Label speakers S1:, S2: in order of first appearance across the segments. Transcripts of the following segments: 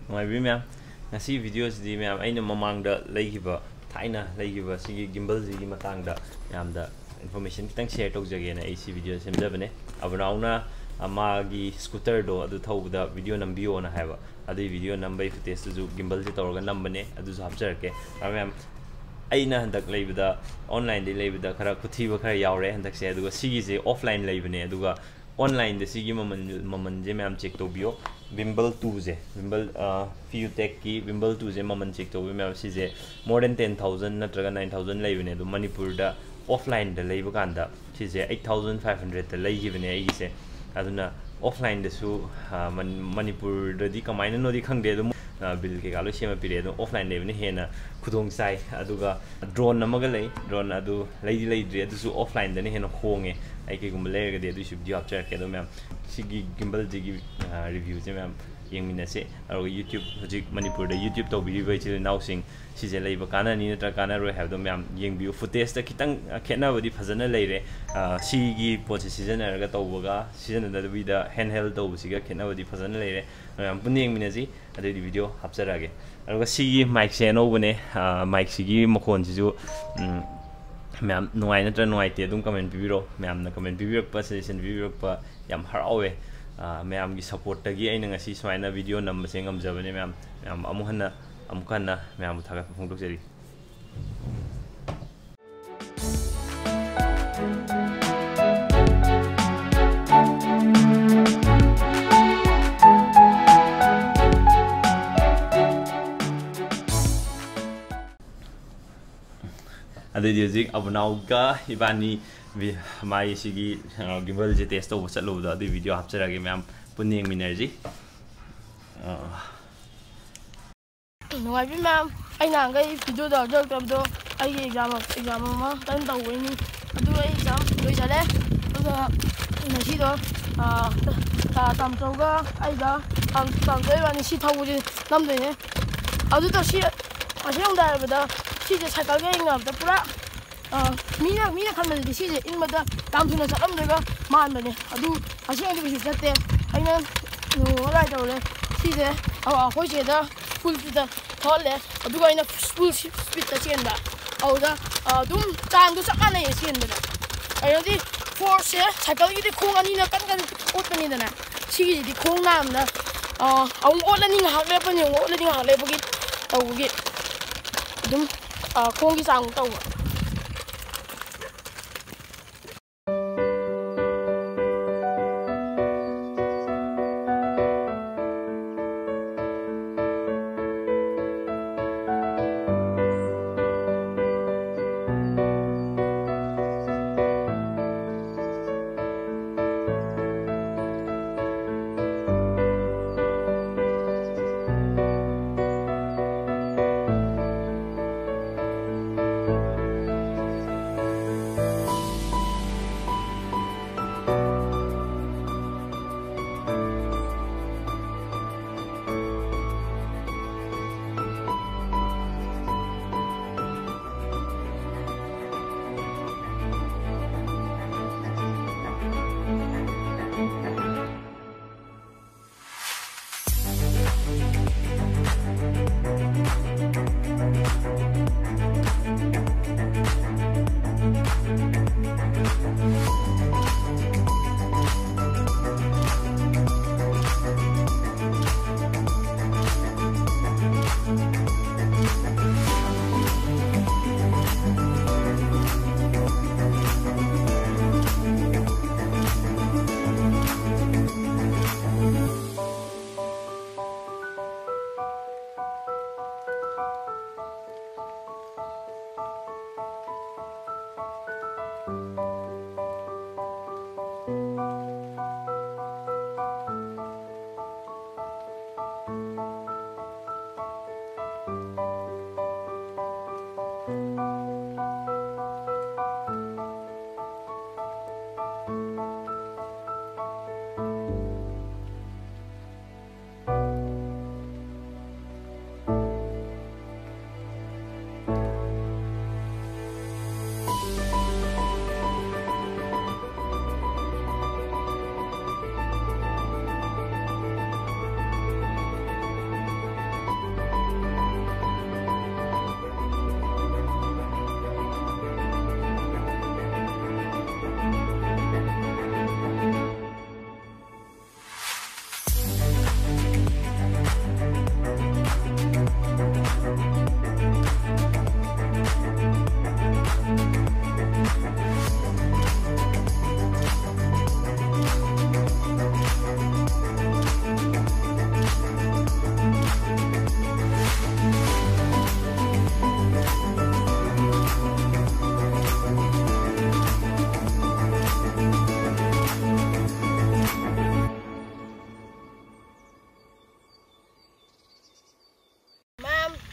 S1: Nungaibi ma'am. Ngasi video si ma'am aina mamangda leigiba thaina leigiba sigi gimbal ji matangda ma'am da information kitang share tawjage na AC video semjabane Abunao na amagi scooter do adu thawda video nambiyo na haiba adu video nambai footage ju gimbal ji tawga nambane adu ju hapjarke ma'am aina handak leibida online de leibida khara kuthiba khara yaure handak se aduga sigi je offline leibane aduga online de sigi maman je ma'am check to bio vimble 2 je vimble Feiyutech ki vimble 2 je maman check to ma'am si je more than 10,000 natraga 9,000 leibane do Manipur da offline da leiba kanda si je 8,500 da leigibane ai se aduna offline da su Manipur da di kamaina no di khangde do bill ke galo sema pire do offline leibane hena khudong sai aduga drone namaga lei drone adu leidri adu su offline da ne hena honge ai ke gum lega de adu su video capture ke do ma'am sigi gimbal jigi review je ma'am yengmina se aro YouTube hojik Manipur da YouTube to video bai chile now sing si je leiba kana ni natra kana ro have do ma'am yeng view footage ta kitang khena bodi phajana leire si gi poche season ara ga tawbaga season da vida handheld to siga khena bodi phajana leire ma'am pun yengmina ji adu video hapjarage aro si gi mic se no bune mic si gi mokhon si ju ma'am nuai natra nuai te dum comment bibiro ma'am na comment bibiro pa suggestion bibiro pa yam harawe ma'am gi support tagi aina ngasi swaina video number se ngamjabane ma'am amuhanna amukana ma'am thaga phongdok jeri adu music Abunao ga ibani mai sigi gimbal je test to chalo da adu video hapcharage ma'am puning minerji
S2: Nungaibi ma'am aina ngai video da jog tabdo ai exam ma tan taw ni adu exam loi sale adu nasi do tam tawga ai da tam doi ba ni si thawji nam doi ne adu to si asong da ba si je sakal ga ingam da pura mina khan ma si je in ma da tam thuna salam doi ba man ba ne adu asong de bi satte aina no la da le si je hoi je da full da thole adu ga ina full speed ta chen da au da dum tang du sakana ye chen da ai di force sakal gi de khong ani na kan ot ni da na si gi di khong nam na au ot la ni ha le pa ni ot la ni ha le ba gi au gi dum khong gi sang tau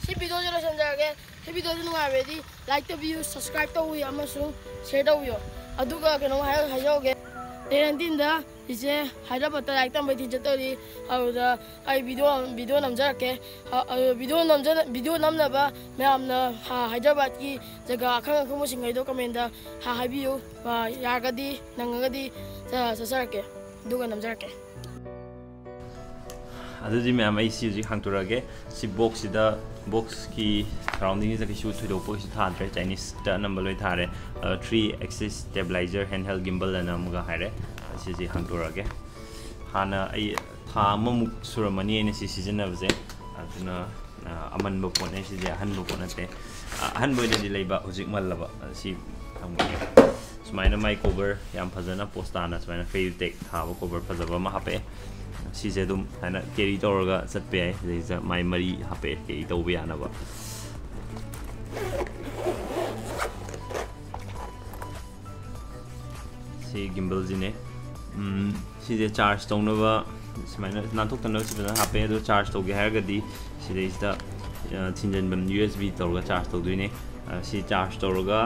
S2: ꯁꯤ ꯚꯤꯗꯤꯑꯣꯁꯦ ꯂꯣꯏꯁꯤꯟꯖꯔꯒꯦ ꯁꯤ ꯚꯤꯗꯤꯑꯣꯁꯦ ꯅꯨꯡꯉꯥꯏꯔꯗꯤ like ꯇꯧꯕꯤꯌꯨ subscribe ꯇꯧꯕꯤꯌꯨ ꯑꯃꯁꯨꯡ share ꯇꯧꯕꯤꯌꯨ ꯑꯗꯨꯒ ꯀꯩꯅꯣ ꯍꯥꯏꯖꯧꯒꯦ date 19ꯗ ꯏꯆꯦ ꯍꯥꯏꯗ꯭ꯔꯕꯥꯗꯇ ꯂꯥꯏꯔꯤꯛ ꯇꯝꯕꯩ ꯊꯤꯟ ꯆꯠꯇꯣꯔꯤ ꯑꯗꯨꯗ ꯑꯩ ꯚꯤꯗꯤꯑꯣ ꯅꯝꯖꯔꯛꯀꯦ ꯚꯤꯗꯤꯑꯣ ꯅꯝꯅꯕ ꯃꯌꯥꯝꯅ ꯍꯥꯏꯗ꯭ꯔꯕꯥꯗꯀꯤ ꯖꯒꯥ ꯑꯈꯪꯕꯁꯤꯡꯈꯩꯗꯣ ꯀꯃꯦꯟꯗ ꯍꯥꯏꯕꯤꯌꯨ ꯌꯥꯔꯒꯗꯤ ꯅꯪꯉꯒꯗꯤ ꯆꯠꯆꯔꯛꯀꯦ ꯑꯗꯨꯒ ꯅꯝꯖꯔꯛꯀꯦ
S1: ꯑꯗꯨꯗꯤ ꯃꯌꯥꯝ ꯑꯩ ꯁꯤ ꯍꯧꯖꯤꯛ ꯍꯥꯡꯇꯣꯔꯛꯑꯒꯦ ꯁꯤ ꯕꯣꯛꯁꯀꯤ ꯁꯔꯥꯎꯟꯗꯤꯡꯁꯤꯗ ꯀꯩꯁꯨ ꯊꯣꯏꯗꯣꯛꯄ ꯀꯩꯁꯨ ꯊꯥꯗ꯭ꯔꯦ ꯆꯥꯏꯅꯤꯁꯇ ꯑꯅꯝꯕ ꯂꯣꯏ ꯊꯥꯔꯦ 3 axis stabilizer handheld gimbal ꯑꯅ ꯑꯃꯒ ꯍꯥꯏꯔꯦ ꯁꯤꯁꯤ ꯍꯥꯡꯇꯣꯔꯛꯑꯒꯦ ꯍꯥꯟꯅ ꯑꯩ ꯊꯥ ꯑꯃꯃꯨꯛ ꯁꯨꯔꯝꯃꯅꯤ ꯑꯩꯅ ꯁꯤ ꯁꯤꯖꯤꯟꯅꯕꯁꯦ ꯑꯗꯨꯅ ꯑꯃꯟꯕ ꯄꯣꯠꯅꯦ ꯁꯤꯁꯦ ꯑꯍꯟꯕ ꯄꯣꯠ ꯅꯠꯇꯦ ꯑꯍꯟꯕ ꯑꯣꯏꯅꯗꯤ ꯂꯩꯕ ꯍꯧꯖꯤꯛ ꯃꯜꯂꯕ ꯁꯤ ꯊꯝꯒꯦ ꯁꯨꯃꯥꯏꯅ ꯃꯥꯏ ꯀꯣꯕꯔ ꯌꯥꯝ ꯐꯖꯅ ꯄꯣꯁꯇꯥꯅ ꯁꯨꯃꯥꯏꯅ ꯐꯦꯌꯨꯇꯦꯛ ꯊꯥꯕ ꯀꯣꯕꯔ ꯐꯖꯕ ꯑꯃ ꯍꯥꯞꯄꯛꯑꯦ ꯁꯤꯁꯦ ꯑꯗꯨꯝ ꯍꯥꯏꯅ ꯀꯦꯔꯤ ꯇꯧꯔꯒ ꯆꯠꯄ ꯌꯥꯏ ꯁꯤꯗꯩꯁꯤꯗ ꯃꯥꯏ ꯃꯔꯤ ꯍꯥꯞꯄꯛꯑꯦ ꯀꯦꯔꯤ ꯇꯧꯕ ꯌꯥꯅꯕ ꯁꯤ ꯒꯤꯝꯕꯜꯁꯤꯅꯦ ꯁꯤꯁꯦ ꯆꯥꯔꯖ ꯇꯧꯅꯕ ꯁꯨꯃꯥꯏꯅ ꯅꯥꯟꯊꯣꯛꯇꯅꯕ ꯁꯤ ꯐꯖꯅ ꯍꯥꯞꯄꯦ ꯑꯗꯣ ꯆꯥꯔꯖ ꯇꯧꯒꯦ ꯍꯥꯏꯔꯒꯗꯤ ꯁꯤꯗꯩꯁꯤꯗ ꯊꯤꯟꯖꯤꯟꯐꯝ USB ꯇꯧꯔꯒ ꯆꯥꯔꯖ ꯇꯧꯗꯣꯏꯅꯦ ꯁꯤ ꯆꯥꯔꯖ ꯇꯧꯔꯒ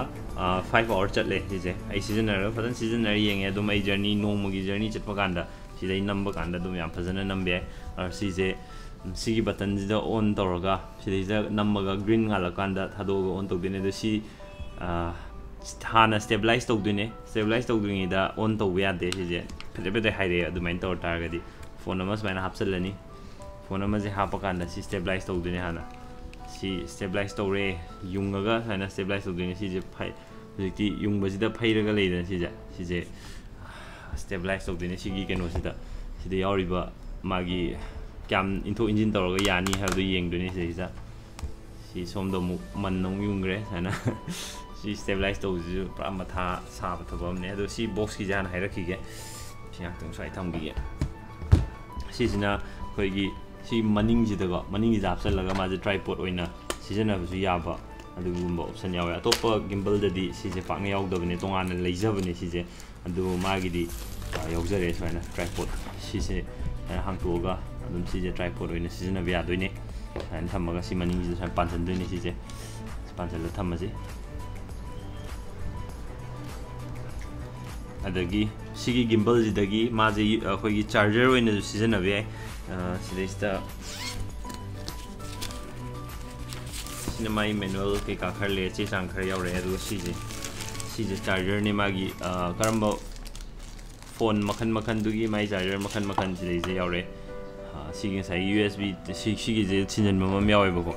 S1: 5 hour ꯆꯠꯂꯦ ꯁꯤꯁꯦ ꯑꯩ ꯁꯤꯖꯤꯟꯅꯔꯒ ꯐꯖꯅ ꯁꯤꯖꯤꯟꯅꯔ ꯌꯦꯡꯉꯦ ꯑꯗꯨꯝ ꯑꯩ ꯅꯣꯡꯃꯒꯤ ꯖꯔꯅꯤ ꯆꯠꯄ ꯀꯥꯟꯗ ꯁꯤꯗꯩ ꯅꯝꯕ ꯀꯥꯟꯗ ꯑꯗꯨꯝ ꯌꯥꯝ ꯐꯖꯅ ꯅꯝꯕ ꯌꯥꯏ ꯁꯤꯁꯦ ꯁꯤꯒꯤ ꯕꯇꯟꯁꯤꯗ ꯑꯣꯟ ꯇꯧꯔꯒ ꯁꯤꯗꯩꯁꯤꯗ ꯅꯝꯃꯒ ꯒ꯭ꯔꯤꯟ ꯉꯥꯜꯂꯀꯥꯟꯗ ꯊꯥꯗꯣꯛꯑꯒ ꯑꯣꯟ ꯇꯧꯗꯣꯏꯅꯦ ꯑꯗꯣ ꯁꯤ ꯍꯥꯟꯅ ꯁ꯭ꯇꯦꯕꯤꯂꯥꯏꯖ ꯇꯧꯗꯣꯏꯅꯦ ꯁ꯭ꯇꯦꯕꯤꯂꯥꯏꯖ ꯇꯧꯗ꯭ꯔꯤꯉꯩꯗ ꯑꯣꯟ ꯇꯧꯕ ꯌꯥꯗꯦ ꯁꯤꯁꯦ ꯐꯦꯗꯦ ꯍꯥꯏꯔꯛꯑꯦ ꯑꯗꯨꯃꯥꯏꯅ ꯇꯧꯔ ꯇꯥꯔꯒꯗꯤ ꯐꯣꯟ ꯑꯃ ꯁꯨꯃꯥꯏꯅ ꯍꯥꯞꯆꯤꯜꯂꯅꯤ ꯐꯣꯟ ꯑꯃꯁꯦ ꯍꯥꯞꯄ ꯀꯥꯟꯗ ꯁꯤ ꯁ꯭ꯇꯦꯕꯤꯂꯥꯏꯖ ꯇꯧꯗꯣꯏꯅꯦ ꯍꯥꯟꯅ ꯁꯤ ꯁ꯭ꯇꯦꯕꯤꯂꯥꯏꯖ ꯇꯧꯔꯦ ꯌꯨꯡꯉꯒ ꯁꯨꯃꯥꯏꯅ ꯁ꯭ꯇꯦꯕꯤꯂꯥꯏꯖ ꯇꯧꯗꯣꯏꯅꯦ ꯁꯤꯁꯦ ꯍꯧꯖꯤꯛꯇꯤ ꯌꯨꯡꯕꯁꯤꯗ ꯐꯩꯔꯒ ꯂꯩꯗꯅ ꯁꯤꯁꯦ ꯁ꯭ꯇꯦꯕꯤꯂꯥꯏꯖ ꯇꯧꯗꯣꯏꯅꯦ ꯁꯤꯒꯤ ꯀꯩꯅꯣꯁꯤꯗ ꯁꯤꯗ ꯌꯥꯎꯔꯤꯕ ꯃꯥꯒꯤ ꯀꯌꯥꯝ ꯏꯟꯊꯣꯛ ꯏꯟꯁꯤꯟ ꯇꯧꯔꯒ ꯌꯥꯅꯤ ꯍꯥꯏꯕꯗꯣ ꯌꯦꯡꯗꯣꯏꯅꯦ ꯁꯤꯗꯩꯁꯤꯗ ꯁꯤ ꯁꯣꯝꯗ ꯑꯃꯨꯛ ꯃꯟꯅ ꯑꯃꯨꯛ ꯌꯨꯡꯈ꯭ꯔꯦ ꯁꯨꯃꯥꯏꯅ ꯁꯤ ꯁ꯭ꯇꯦꯕꯤꯂꯥꯏꯖ ꯇꯧꯕꯁꯤꯁꯨ ꯄꯨꯔꯥ ꯃꯊꯥ ꯁꯥꯕ ꯊꯕꯛ ꯑꯃꯅꯦ ꯑꯗꯣ ꯁꯤ ꯕꯣꯛꯁꯀꯤꯁꯦ ꯍꯥꯟꯅ ꯍꯥꯏꯔꯛꯈꯤꯒꯦ ꯁꯤ ꯉꯥꯛꯇꯪ ꯁ꯭ꯋꯥꯏ ꯊꯝꯈꯤꯒꯦ ꯁꯤꯁꯤꯅ ꯑꯩꯈꯣꯏꯒꯤ ꯁꯤ ꯃꯅꯤꯡꯁꯤꯗꯀꯣ ꯃꯅꯤꯡꯁꯤꯗ ꯍꯥꯞꯆꯜꯂꯒ ꯃꯥꯁꯦ ꯇ꯭ꯔꯥꯏꯄꯣꯠ ꯑꯣꯏꯅ ꯁꯤꯖꯤꯟꯅꯕꯁꯨ ꯌꯥꯕ ꯑꯗꯨꯒꯨꯝꯕ ꯑꯣꯞꯁꯟ ꯌꯥꯎꯋꯦ ꯑꯇꯣꯞꯄ ꯒꯤꯝꯕꯜꯗꯗꯤ ꯁꯤꯁꯦ ꯄꯥꯛꯅ ꯌꯥꯎꯗꯕꯅꯦ ꯇꯣꯉꯥꯟꯅ ꯂꯩꯖꯕꯅꯦ ꯁꯤꯁꯦ ꯑꯗꯨꯕꯨ ꯃꯥꯒꯤꯗꯤ ꯌꯥꯎꯖꯔꯦ ꯁꯨꯃꯥꯏꯅ ꯇ꯭ꯔꯥꯏꯄꯣꯠ ꯁꯤꯁꯦ ꯍꯥꯡꯇꯣꯛꯑꯒ ꯑꯗꯨꯝ ꯁꯤꯁꯦ ꯇ꯭ꯔꯥꯏꯄꯣꯠ ꯑꯣꯏꯅ ꯁꯤꯖꯤꯟꯅꯕ ꯌꯥꯗꯣꯏꯅꯦ ꯁꯨꯃꯥꯏꯅ ꯊꯝꯃꯒ ꯁꯤ ꯃꯅꯤꯡꯁꯤꯗ ꯁꯨꯃꯥꯏꯅ ꯄꯥꯟꯁꯤꯟꯗꯣꯏꯅꯦ ꯁꯤꯁꯦ ꯄꯥꯟꯁꯤꯜꯂ ꯊꯝꯃꯁꯤ ꯑꯗꯒꯤ ꯁꯤꯒꯤ ꯒꯤꯝꯕꯜꯁꯤꯗꯒꯤ ꯃꯥꯁꯦ ꯑꯩꯈꯣꯏꯒꯤ ꯆꯥꯔꯖꯔ ꯑꯣꯏꯅꯁꯨ ꯁꯤꯖꯤꯟꯅꯕ ꯌꯥꯏ ꯁꯤꯗꯩꯁꯤꯗ ꯁꯤꯅ ꯃꯥꯒꯤ ꯃꯦꯅꯨꯋꯦꯜ ꯀꯩꯀꯥ ꯈꯔ ꯂꯩ ꯆꯦ ꯆꯥꯡ ꯈꯔ ꯌꯥꯎꯔꯛꯑꯦ ꯑꯗꯨꯒ ꯁꯤꯁꯦ ꯆꯥꯔꯖꯔꯅꯤ ꯃꯥꯒꯤ ꯀꯔꯝꯕ ꯐꯣꯟ ꯃꯈꯟꯗꯨꯒꯤ ꯃꯥꯒꯤ ꯆꯥꯔꯖꯔ ꯃꯈꯟ ꯁꯤꯗꯩꯁꯦ ꯌꯥꯎꯔꯛꯑꯦ ꯁꯤꯒꯤ ꯉꯁꯥꯏ USB ꯁꯤꯒꯤꯁꯦ ꯊꯤꯟꯖꯤꯟꯕ ꯑꯃ ꯌꯥꯎꯋꯦꯕꯀꯣ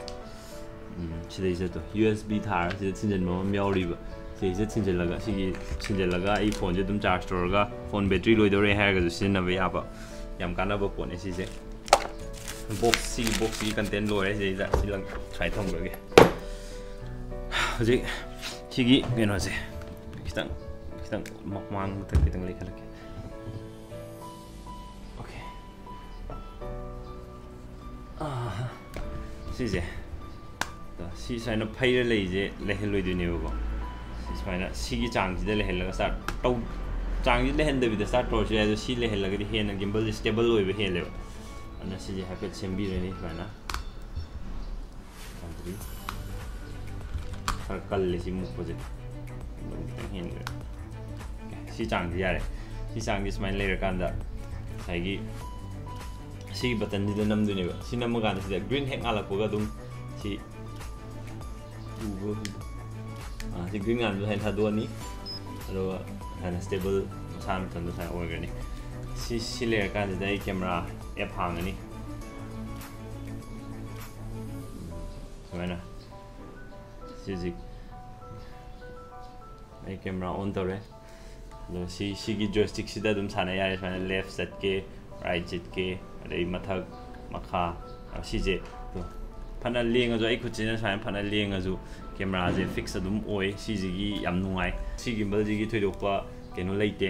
S1: ꯁꯤꯗꯩꯁꯤꯗ USB ꯊꯥꯔꯒ ꯁꯤꯗ ꯊꯤꯟꯖꯤꯟꯕ ꯑꯃ ꯌꯥꯎꯔꯤꯕ ꯁꯤꯁꯦ ꯊꯤꯟꯖꯤꯜꯂꯒ ꯑꯩ ꯐꯣꯟꯁꯦ ꯑꯗꯨꯝ ꯆꯥꯔꯖ ꯇꯧꯔꯒ ꯐꯣꯟ ꯕꯦꯇ꯭ꯔꯤ ꯂꯣꯏꯗꯧꯔꯦ ꯍꯥꯏꯔꯒꯁꯨ ꯁꯤꯖꯤꯟꯅꯕ ꯌꯥꯕ ꯌꯥꯝ ꯀꯥꯟꯅꯕ ꯄꯣꯠꯅꯦ ꯁꯤꯁꯦ ꯁꯤꯒꯤ ꯕꯣꯛꯁꯀꯤ ꯀꯟꯇꯦꯟ ꯂꯣꯏꯔꯦ ꯁꯤꯗꯩꯗ ꯁ꯭ꯋꯥꯏ ꯊꯝꯈ꯭ꯔꯒꯦ ꯍꯧꯖꯤꯛ ꯁꯤꯒꯤ ꯀꯩꯅꯣꯁꯦ खितंग मांग तक खितंग लेखा लगे ओके सिजे सी साइना फैर लेजे लेहलोय दिनेबो सिसमाइना सिगी चांगजिदे लेहलगा स्टार्ट टौ चांगजि लेहनदबिदे स्टार्ट तोरसे यादो सी लेहलगदि हेना गिम्बल स्टेबल ओइबे हेलेबो अना सिजे हैपेट सेमबिरनि स्माइना अंतरि सर्कल लेसि मुखोजे सी चांगजि यारे सी चांगजि स्माइना लेरकांदा साइगी सी बटन दिदे नमदुनेबो सी नमगान सिदे ग्रीन हेक आलाकोगा दुम सी सी ग्रीन आन हाइन थादोनी अरो हाइन स्टेबल सान तंदो साइ ओरगनी सी लेरकांदा दai कैमरा एप हांगनी समाना सी आई कैमरा ऑन तोरे लो सी की joystick सिदा दुम साना यारे समाना लेफ्ट सेट के राइट सेट के अरे मथक मखा सीजे तो फना लेंगजो आई खुचिना साइन फना लेंगजो कैमरा जे फिक्स अदुम ओय सीजिगी याम नुंगाई सी गिम्बल जिगी थोइदोकपा केनो लेते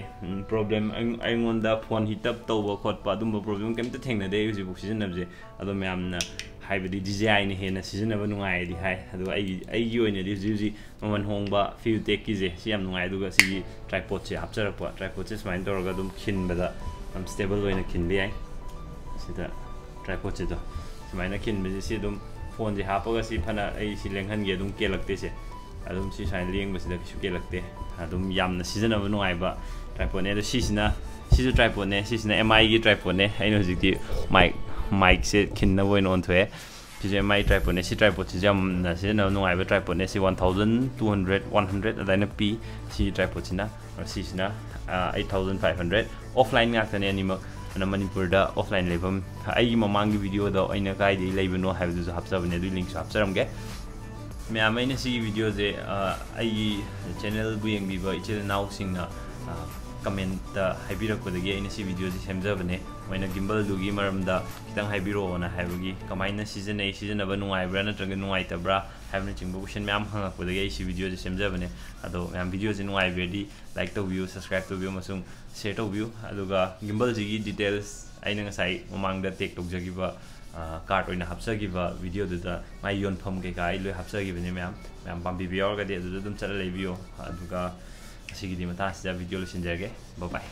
S1: प्रॉब्लम आइंगोंदा फोन हिट अप तौबा खोटपा अदुम प्रॉब्लम केमते थेंगनदे हुजिबु सिजनबजे अदो मैमना हाइबदी DJI ने हेना सिजनबा नुंगाइदि हाय अदो आइगी ओइनेदि हुजि ममन होंबा Feiyutech किजे सी याम नुंगाइ दुगा सी ट्राइपॉड से हापचरपा ट्राइपॉड से स्माइन तौरगा दुम खिनबदा हम स्टेबल ओइना खिनबे याय सिदा ट्राइपॉड से दो स्माइना खिनबजे सी दुम phone je hapaga si phana ai si lenghan ge dum kelakte se adum si sain leng basida kisu kelakte adum yamna season aba nuai ba tripod ne do si sina si ju tripod ne si sina mi gi tripod ne ai no jikti mic se kinna voin on thwe si mi tripod ne si tripod si jam na season aba nuai ba tripod ne si 1200 100 adaina p si tripod sina si sina 8500 offline ngak tane ni ana Manipur da offline level ai mamang video da aina kai dei leibano have du hapsabane du link hapsaram ge me amaina si video je ai channel bu yang biba ichel now sing na comment da haibira ko dagi aina si video je semjabane maina gimbal du gi maram da kitang haibiro na haibagi kamaina season aba nungai bra na tranga nungai ta bra having chingbu question me am hanga ko dagi si video je semjabane ado me am video je nungai bedi like to view subscribe to view masung share to view aduga gimbal ji details aina ngasai mamang da take tok jagi ba card oina hapsagi ba video da mai yon phom ke kai loi hapsagi bene me am pambi bior ga de dum chala le video aduga asigi di mata sa video lo sinjage bye bye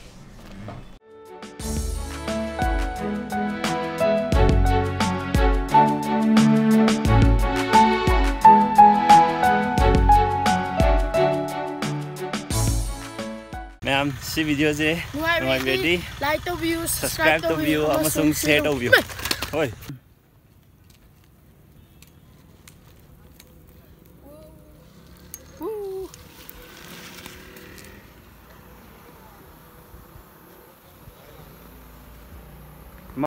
S1: Ma'am, si video je
S2: Nuai ready, like to view, subscribe to view,
S1: amasung share to view. Oi.